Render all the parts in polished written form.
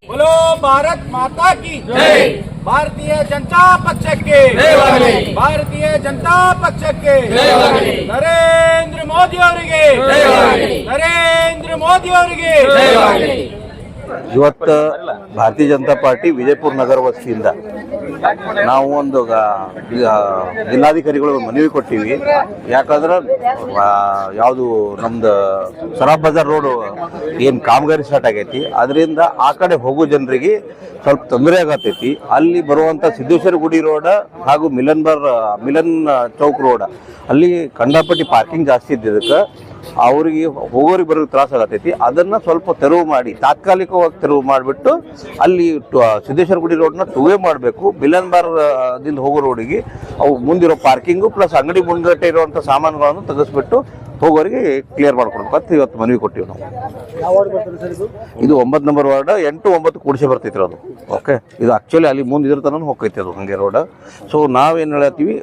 बोलो भारत माता की जय। भारतीय जनता पक्ष के भारतीय जनता पक्ष के नरेंद्र मोदी ಅವರಿಗೆ ನರೇಂದ್ರ ಮೋದಿ ಅವರಿಗೆ ಇವತ್ತು ಭಾರತೀಯ ಜನತಾ ಪಾರ್ಟಿ ವಿಜಯಪುರ ನಗರ ವತಿಯಿಂದ ನಾವು ಒಂದು ಜಿಲ್ಲಾಧಿಕಾರಿಗಳು ಮನವಿ ಕೊಟ್ಟಿವಿ. ಯಾಕಂದ್ರೆ ಯಾವುದು ನಮ್ದು ಸರಾಫ್ ಬಜಾರ್ ರೋಡ್ ಏನು ಕಾಮಗಾರಿ ಸ್ಟಾರ್ಟ್ ಆಗೈತಿ, ಅದರಿಂದ ಆ ಕಡೆ ಹೋಗೋ ಜನರಿಗೆ ಸ್ವಲ್ಪ ತೊಂದರೆ ಆಗತೈತಿ. ಅಲ್ಲಿ ಬರುವಂಥ ಸಿದ್ದೇಶ್ವರ ಗುಡಿ ರೋಡ್ ಹಾಗೂ ಮಿಲನ್ ಚೌಕ್ ರೋಡ್ ಅಲ್ಲಿ ಕಂಡಾಪಟ್ಟಿ ಪಾರ್ಕಿಂಗ್ ಜಾಸ್ತಿ ಇದ್ದಿದ್ದಕ್ಕೆ ಅವ್ರಿಗೆ ಹೋಗೋರಿಗೆ ಬರೋರಿಗೆ ತ್ರಾಸ ಆಗತೈತಿ. ಅದನ್ನು ಸ್ವಲ್ಪ ತೆರವು ಮಾಡಿ, ತಾತ್ಕಾಲಿಕವಾಗಿ ತೆರವು ಮಾಡಿಬಿಟ್ಟು ಅಲ್ಲಿ ಸಿದ್ದೇಶ್ವರ ಗುಡಿ ರೋಡ್ನ ಟೂ ವೇ ಮಾಡಬೇಕು. ದಿಂದ ಹೋಗೋ ರೋಡಿಗೆ ಅವು ಮುಂದಿರೋ ಪಾರ್ಕಿಂಗು ಪ್ಲಸ್ ಅಂಗಡಿ ಮುಂಗಟ್ಟೆ ಇರುವಂಥ ಸಾಮಾನುಗಳನ್ನು ತೆಗೆಸ್ಬಿಟ್ಟು ಹೋಗೋರಿಗೆ ಕ್ಲಿಯರ್ ಮಾಡ್ಕೊಡ್ಬೇಕು ಅಂತ ಇವತ್ತು ಮನವಿ ಕೊಟ್ಟಿವಿ ನಾವು. ಇದು 9 ನಂಬರ್ ವಾರ್ಡ್ 8, 9 ಕೂಡಿಸಿ ಬರ್ತೈತ್ರಿ ಅದು. ಓಕೆ, ಇದು ಆಕ್ಚುಲಿ ಅಲ್ಲಿ ಮುಂದೆ ಇದ್ರ ತನಕ ಹೋಗ್ತೈತಿ ಅದು ಹಂಗೆ ರೋಡ್. ಸೊ ನಾವೇನು ಹೇಳ್ತೀವಿ,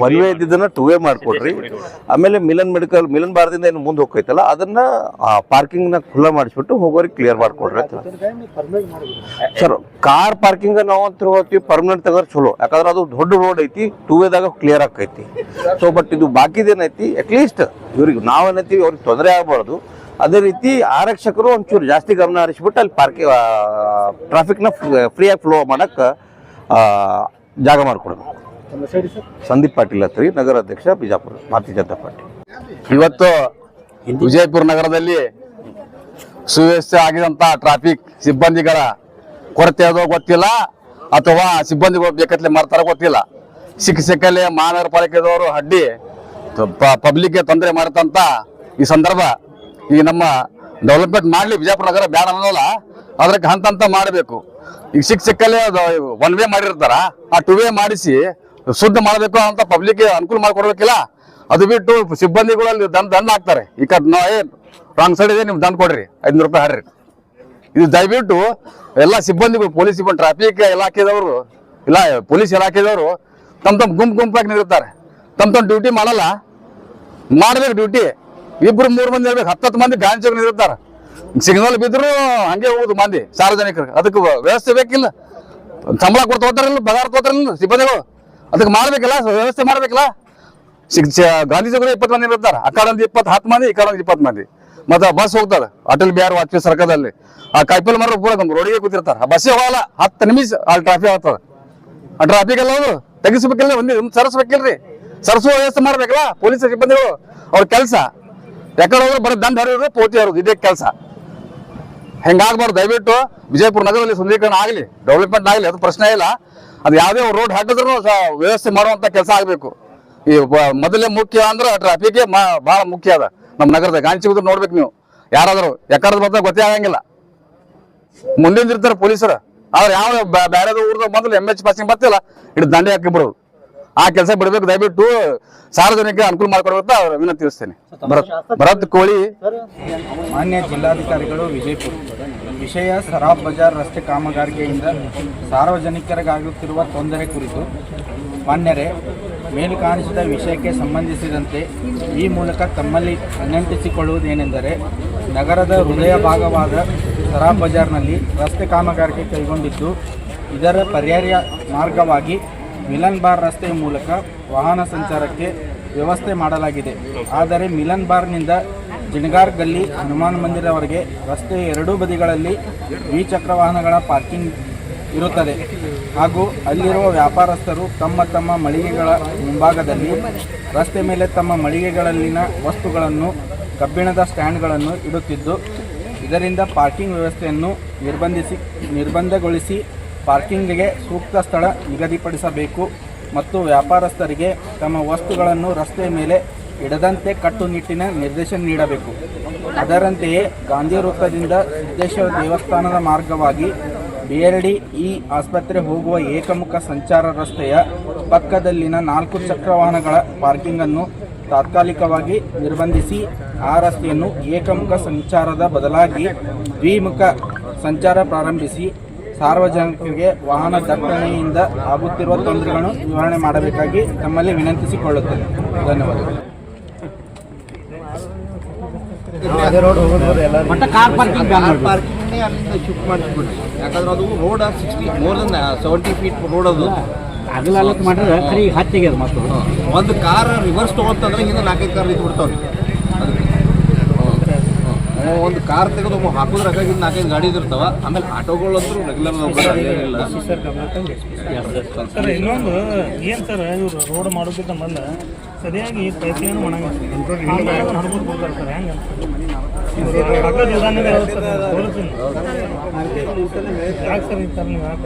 ಒನ್ ವೇ ಇದ್ದಿದ್ದನ್ನ ಟೂ ವೇ ಮಾಡಿಕೊಡ್ರಿ. ಆಮೇಲೆ ಮಿಲನ್ ಬಾರದಿಂದ ಏನು ಮುಂದೆ ಹೋಗ್ತೈತಲ್ಲ ಅದನ್ನ ಪಾರ್ಕಿಂಗ್ನ ಖುಲ್ಲಾ ಮಾಡಿಸ್ಬಿಟ್ಟು ಹೋಗೋರಿಗೆ ಕ್ಲಿಯರ್ ಮಾಡಿಕೊಡ್ರಿ ಅಂತ ಸರ್. ಕಾರ್ ಪಾರ್ಕಿಂಗ್ ನಾವು ಅಂತ ಹೋಗ್ತೀವಿ, ಪರ್ಮನೆಂಟ್ ತಗೋರ್ ಚಲೋ. ಯಾಕಂದ್ರೆ ಅದು ದೊಡ್ಡ ರೋಡ್ ಐತಿ, ಟೂ ವೇದಾಗ ಕ್ಲಿಯರ್ ಆಕೈತಿ. ಸೊ ಬಟ್ ಇದು ಬಾಕಿದೇನೈತಿ, ಅಟ್ಲೀಸ್ಟ್ ಇವ್ರಿಗೆ ನಾವೇನೈತಿವಿ ಅವ್ರಿಗೆ ತೊಂದರೆ ಆಗಬಾರ್ದು. ಅದೇ ರೀತಿ ಆರಕ್ಷಕರು ಒಂಚೂರು ಜಾಸ್ತಿ ಗಮನ ಹರಿಸ್ಬಿಟ್ಟು ಅಲ್ಲಿ ಟ್ರಾಫಿಕ್ನ ಫ್ರೀಯಾಗಿ ಫ್ಲೋ ಮಾಡಕ್ಕೆ ಜಾಗ ಮಾಡಿಕೊಡ್ಬೇಕು. ಸಂದೀಪ್ ಪಾಟೀಲ್ ಹತ್ರಿ, ನಗರ ಅಧ್ಯಕ್ಷ, ಬಿಜಾಪುರ, ಭಾರತೀಯ ಜನತಾ ಪಾರ್ಟಿ. ಇವತ್ತು ವಿಜಯಪುರ ನಗರದಲ್ಲಿ ಸುವ್ಯವಸ್ಥೆ ಆಗಿದಂತ ಟ್ರಾಫಿಕ್ ಸಿಬ್ಬಂದಿಗಳ ಕೊರತೆ ಅದೋ ಗೊತ್ತಿಲ್ಲ, ಅಥವಾ ಸಿಬ್ಬಂದಿಗಳು ಬೇಕತ್ಲೆ ಮಾಡ್ತಾರ ಗೊತ್ತಿಲ್ಲ. ಸಿಕ್ಕಲ್ಲಿ ಮಹಾನಗರ ಪಾಲಿಕೆದವರು ಅಡ್ಡಿ ಪಬ್ಲಿಕ್ಗೆ ತೊಂದರೆ ಮಾಡತಂತ ಈ ಸಂದರ್ಭ ಈಗ ನಮ್ಮ ಡೆವಲಪ್ಮೆಂಟ್ ಮಾಡಲಿ, ಬಿಜಾಪುರ ನಗರ ಬ್ಯಾಡ ಅನ್ನೋಲ್ಲ, ಅದಕ್ಕೆ ಹಂತ ಮಾಡಬೇಕು. ಈಗ ಸಿಕ್ಕಲ್ಲಿ ಒನ್ ವೇ ಮಾಡಿರ್ತಾರ, ಆ ಟೂ ವೇ ಮಾಡಿಸಿ ಶುದ್ಧ ಮಾಡಬೇಕು ಅಂತ ಪಬ್ಲಿಕ್ಗೆ ಅನುಕೂಲ ಮಾಡಿಕೊಡ್ಬೇಕಿಲ್ಲ. ಅದು ಬಿಟ್ಟು ಸಿಬ್ಬಂದಿಗಳಲ್ಲಿ ದಂಡ ಹಾಕ್ತಾರೆ. ಈ ರಾಂಗ್ ಸೈಡ್ ಇದೆ, ನಿಮ್ಗೆ ದಂಡ ಕೊಡ್ರಿ, 500 ರೂಪಾಯಿ ಹಾಡ್ರಿ. ಇದು ದಯವಿಟ್ಟು ಎಲ್ಲ ಸಿಬ್ಬಂದಿಗಳು, ಪೊಲೀಸ್ ಸಿಬ್ಬಂದಿ, ಟ್ರಾಫಿಕ್ ಇಲಾಖೆದವರು ಇಲ್ಲ, ಪೊಲೀಸ್ ಇಲಾಖೆದವರು ತಮ್ಮ ಗುಂಪಾಗಿ ನಿಲ್ತಾರೆ. ತಮ್ಮ ಡ್ಯೂಟಿ ಮಾಡಲ್ಲ, ಮಾಡ್ಬೇಕು ಡ್ಯೂಟಿ. 2-3 ಮಂದಿ ಇರ್ಬೇಕು, 10 ಮಂದಿ ಗಾಂಚೋಗಿ ನಿಲ್ತಾರೆ. ಸಿಗ್ನಲ್ ಬಿದ್ರು ಹಂಗೆ ಹೋಗುದು ಮಂದಿ ಸಾರ್ವಜನಿಕರಿಗೆ. ಅದಕ್ಕೆ ವ್ಯವಸ್ಥೆ ಬೇಕಿಲ್ಲ, ಸಂಬಳ ಕೊಡ್ತಾ ಹೋಗ್ತಾರಿಲ್ಲ, ಪಗಾರ ತಗೋತಾರಿಲ್ಲ ಸಿಬ್ಬಂದಿಗಳು. ಅದಕ್ಕೆ ಮಾಡ್ಬೇಕಿಲ್ಲ, ವ್ಯವಸ್ಥೆ ಮಾಡ್ಬೇಕಿಲ್ಲ. ಗಾಂಧಿ ಚೌಕದಲ್ಲಿ 20 ಮಂದಿ ಇರ್ತಾರೆ, ಆ ಕಡೆ 10 ಮಂದಿ, ಈ ಕಡೆ 20 ಮಂದಿ. ಮತ್ತೆ ಬಸ್ ಹೋಗ್ತಾರೆ ಅಟಲ್ ಬಿಹಾರ್ ವಾಜಪೇಯಿ ಸರ್ಕಲ್ದಲ್ಲಿ, ಆ ಕಾಯಿಪಲ್ ಮರ ಪೂರ ರೋಡಿಗೆ ಕೂತಿರ್ತಾರೆ. ಆ ಬಸ್ಸೇ ಹೋಗಲ್ಲ, 10 ನಿಮಿಷ ಅಲ್ಲಿ ಟ್ರಾಫಿಕ್ ಆಗ್ತದೆ. ಆ ಟ್ರಾಫಿಕ್ ಎಲ್ಲ ಹೋದ್ರು ತೆಗಿಸ್ಬೇಕಿಲ್ಲ, ಒಂದು ಸರಿಸ್ಬೇಕಿಲ್ರಿ, ಸರಿಸುವ ವ್ಯವಸ್ಥೆ ಮಾಡ್ಬೇಕಲ್ಲ ಪೊಲೀಸ್ ಸಿಬ್ಬಂದಿಗಳು. ಅವ್ರ ಕೆಲಸ ಯಾಕಡೆ ಹೋದ್ರು ಬರೀ ದಂಡ ಹರಿಯೋದು, ಪೋತಿ ಹರಿಯೋದು, ಇದೇ ಕೆಲಸ. ಹೆಂಗಾಗ್ಬಾರ್ದು. ದಯವಿಟ್ಟು ವಿಜಯಪುರ ನಗರದಲ್ಲಿ ಸುಂದರೀಕರಣ ಆಗಲಿ, ಡೆವಲಪ್ಮೆಂಟ್ ಆಗಲಿ, ಅದು ಪ್ರಶ್ನೆ ಇಲ್ಲ. ಅದು ಯಾವುದೇ ರೋಡ್ ಹಾಕಿದ್ರು ವ್ಯವಸ್ಥೆ ಮಾಡುವಂತ ಕೆಲಸ ಆಗಬೇಕು. ಈ ಮೊದಲೇ ಮುಖ್ಯ ಅಂದ್ರೆ ಟ್ರಾಫಿಕ್ ಬಹಳ ಮುಖ್ಯ ಅದ ನಮ್ಮ ನಗರದ. ಗಾಂಚಿ ಹೋದ್ರೆ ನೋಡ್ಬೇಕು ನೀವು, ಯಾರಾದ್ರು ಯಾಕಂದ್ರೆ ಬರ್ತಾರೆ ಗೊತ್ತೇ ಆಗಂಗಿಲ್ಲ. ಮುಂದಿನ ಇರ್ತಾರೆ ಪೊಲೀಸರು, ಆದ್ರೆ ಯಾವ ಬೇರೆ ಊರ್ದಾಗ ಮೊದಲು MH ಪಾಸಿಂಗ್ ಬರ್ತಿಲ್ಲ, ಇಟ್ಟು ದಂಡೆ ಹಾಕಿ ಬಿಡೋದು. ಆ ಕೆಲಸ ಬಿಡಬೇಕು. ದಯವಿಟ್ಟು ಸಾರ್ವಜನಿಕ ಅನುಕೂಲ ಮಾಡಿಕೊಡ್ಬೇಕು ಅವ್ರು ವಿನಂತಿಸ್ತೇನೆ. ಭರತ್ ಕೋಳಿ. ಮಾನ್ಯ ಜಿಲ್ಲಾಧಿಕಾರಿಗಳು, ವಿಜಯಪುರ ವಿಷಯ ಸರಾಫ್ ಬಜಾರ್ ರಸ್ತೆ ಕಾಮಗಾರಿಕೆಯಿಂದ ಸಾರ್ವಜನಿಕರಿಗಾಗುತ್ತಿರುವ ತೊಂದರೆ ಕುರಿತು ಮಾನ್ಯರೇ, ಮೇಲು ಕಾಣಿಸಿದ ವಿಷಯಕ್ಕೆ ಸಂಬಂಧಿಸಿದಂತೆ ಈ ಮೂಲಕ ತಮ್ಮಲ್ಲಿ ವಿನಂತಿಸಿಕೊಳ್ಳುವುದೇನೆಂದರೆ, ನಗರದ ಹೃದಯ ಭಾಗವಾದ ಸರಾಫ್ ಬಜಾರ್ನಲ್ಲಿ ರಸ್ತೆ ಕಾಮಗಾರಿಕೆ ಕೈಗೊಂಡಿದ್ದು, ಇದರ ಪರ್ಯಾಯ ಮಾರ್ಗವಾಗಿ ಮಿಲನ್ ಬಾರ್ ರಸ್ತೆಯ ಮೂಲಕ ವಾಹನ ಸಂಚಾರಕ್ಕೆ ವ್ಯವಸ್ಥೆ ಮಾಡಲಾಗಿದೆ. ಆದರೆ ಮಿಲನ್ ಬಾರ್ನಿಂದ ಜಿಣಗಾರ್ ಗಲ್ಲಿ ಹನುಮಾನ್ ಮಂದಿರವರೆಗೆ ರಸ್ತೆಯ ಎರಡೂ ಬದಿಗಳಲ್ಲಿ ದ್ವಿಚಕ್ರ ವಾಹನಗಳ ಪಾರ್ಕಿಂಗ್ ಇರುತ್ತದೆ. ಹಾಗೂ ಅಲ್ಲಿರುವ ವ್ಯಾಪಾರಸ್ಥರು ತಮ್ಮ ಮಳಿಗೆಗಳ ಮುಂಭಾಗದಲ್ಲಿ ರಸ್ತೆ ಮೇಲೆ ತಮ್ಮ ಮಳಿಗೆಗಳಲ್ಲಿನ ವಸ್ತುಗಳನ್ನು, ಕಬ್ಬಿಣದ ಸ್ಟ್ಯಾಂಡ್ಗಳನ್ನು ಇಡುತ್ತಿದ್ದು, ಇದರಿಂದ ಪಾರ್ಕಿಂಗ್ ವ್ಯವಸ್ಥೆಯನ್ನು ನಿರ್ಬಂಧಗೊಳಿಸಿ ಪಾರ್ಕಿಂಗ್ಗೆ ಸೂಕ್ತ ಸ್ಥಳ ನಿಗದಿಪಡಿಸಬೇಕು ಮತ್ತು ವ್ಯಾಪಾರಸ್ಥರಿಗೆ ತಮ್ಮ ವಸ್ತುಗಳನ್ನು ರಸ್ತೆಯ ಮೇಲೆ ಇಡದಂತೆ ಕಟ್ಟುನಿಟ್ಟಿನ ನಿರ್ದೇಶನ ನೀಡಬೇಕು. ಅದರಂತೆಯೇ ಗಾಂಧಿ ವೃತ್ತದಿಂದ ಸಿದ್ದೇಶ್ವರ ದೇವಸ್ಥಾನದ ಮಾರ್ಗವಾಗಿ BRD ಆಸ್ಪತ್ರೆ ಹೋಗುವ ಏಕಮುಖ ಸಂಚಾರ ರಸ್ತೆಯ ಪಕ್ಕದಲ್ಲಿನ 4 ಚಕ್ರ ವಾಹನಗಳ ಪಾರ್ಕಿಂಗನ್ನು ತಾತ್ಕಾಲಿಕವಾಗಿ ನಿರ್ಬಂಧಿಸಿ ಆ ರಸ್ತೆಯನ್ನು ಏಕಮುಖ ಸಂಚಾರದ ಬದಲಾಗಿ ದ್ವಿಮುಖ ಸಂಚಾರ ಪ್ರಾರಂಭಿಸಿ ಸಾರ್ವಜನಿಕರಿಗೆ ವಾಹನ ದಟ್ಟಣೆಯಿಂದ ಆಗುತ್ತಿರುವ ತೊಂದರೆಗಳನ್ನು ನಿವಾರಣೆ ಮಾಡಬೇಕಾಗಿ ತಮ್ಮಲ್ಲಿ ವಿನಂತಿಸಿಕೊಳ್ಳುತ್ತೇನೆ. ಧನ್ಯವಾದಗಳು. ಕಾರ್ನೇ ಅಲ್ಲಿಂದ ಶಿಫ್ಟ್ ಮಾಡಿಸ್ಬಿಡ್ರಿ. ಯಾಕಂದ್ರೆ ಅದು road more than 70 feet road ಅದು. ಅಗಲತ್ ಮಾಡಿದ್ರೆ ಖರೀ ಹತ್ತಿಗೆ ಅದು ಮತ್ತು ಒಂದು ಕಾರ್ ರಿವರ್ಸ್ ತೊಗೊತಂದ್ರೆ ಹಿಂದೆ 4-5 ಕಾರ್ ನಿಂತು ಬಿಡ್ತಾವ್ರಿ. ಒಂದು ಕಾರ್ ತೆಗೆದು ಹಾಕೋದ್ರ ಹಾಗಾಗಿ 4-5 ಗಾಡಿ ಇರ್ತಾವ. ಆಮೇಲೆ ಆಟೋಗಳಂತೂ ರೆಗ್ಯುಲರ್ ಇಲ್ಲ. ಸರ್ ಇನ್ನೊಂದು ಏನು ಸರ್ ಇವರು ರೋಡ್ ಮಾಡೋದಕ್ಕಿಂತ ಮೊದಲು ಸರಿಯಾಗಿ ಪೈಪ್ಲೈನ್ ಹಡ್ಬೋದು ಕೊಡ್ತಾರೆ ಸರ್ ಹೆಂಗೆ ಯಾಕೆ ಸರ್ ಈ ಥರ ನೀವು ಯಾಕೆ